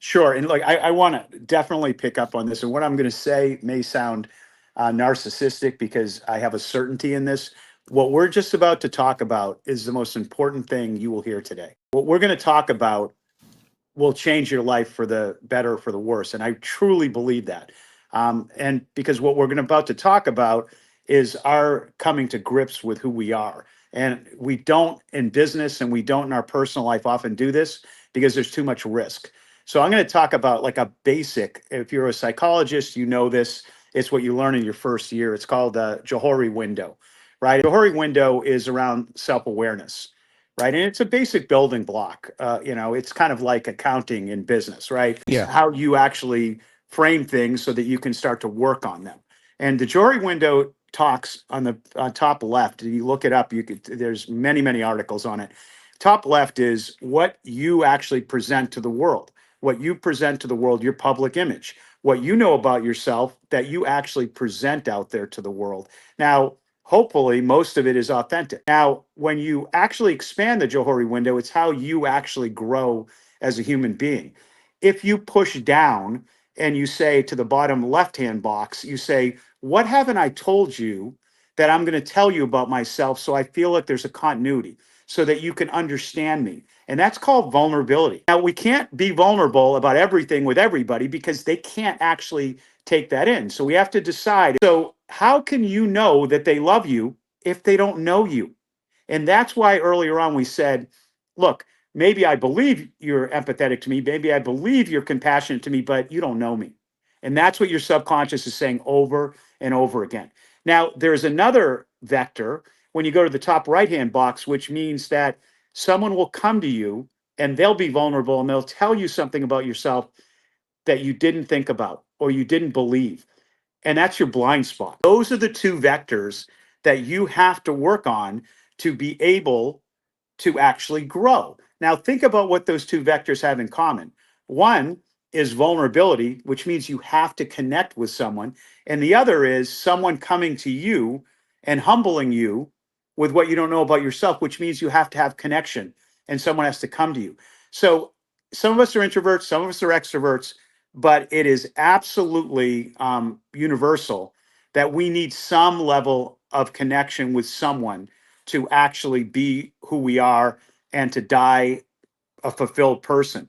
Sure. And like, I want to definitely pick up on this. And what I'm going to say may sound narcissistic because I have a certainty in this. What we're just about to talk about is the most important thing you will hear today. What we're going to talk about will change your life for the better or for the worse. And I truly believe that. And because what we're going about to talk about is our coming to grips with who we are. And we don't in business and we don't in our personal life often do this because there's too much risk. So I'm going to talk about like a basic, if you're a psychologist, you know this, it's what you learn in your first year. It's called the Johari window, right? Johari window is around self-awareness, right? And it's a basic building block. It's kind of like accounting in business, right? It's Yeah. how you actually frame things so that you can start to work on them. And the Jory window talks on the top left. If you look it up, there's many, many articles on it. Top left is what you actually present to the world, what you present to the world, your public image, what you know about yourself that you actually present out there to the world. Now, hopefully most of it is authentic. Now, when you actually expand the Johari window, it's how you actually grow as a human being. If you push down and you say to the bottom left-hand box, you say, what haven't I told you that I'm going to tell you about myself so I feel like there's a continuity so that you can understand me? And that's called vulnerability. Now, we can't be vulnerable about everything with everybody because they can't actually take that in. So we have to decide. So, how can you know that they love you if they don't know you? And that's why earlier on we said, look, maybe I believe you're empathetic to me. Maybe I believe you're compassionate to me, but you don't know me. And that's what your subconscious is saying over and over again. Now, there's another vector when you go to the top right hand box, which means that someone will come to you and they'll be vulnerable and they'll tell you something about yourself that you didn't think about or you didn't believe. And that's your blind spot. Those are the two vectors that you have to work on to be able to actually grow. Now, think about what those two vectors have in common. One is vulnerability, which means you have to connect with someone. And the other is someone coming to you and humbling you with what you don't know about yourself, which means you have to have connection and someone has to come to you. So some of us are introverts, some of us are extroverts, but it is absolutely universal that we need some level of connection with someone to actually be who we are and to die a fulfilled person.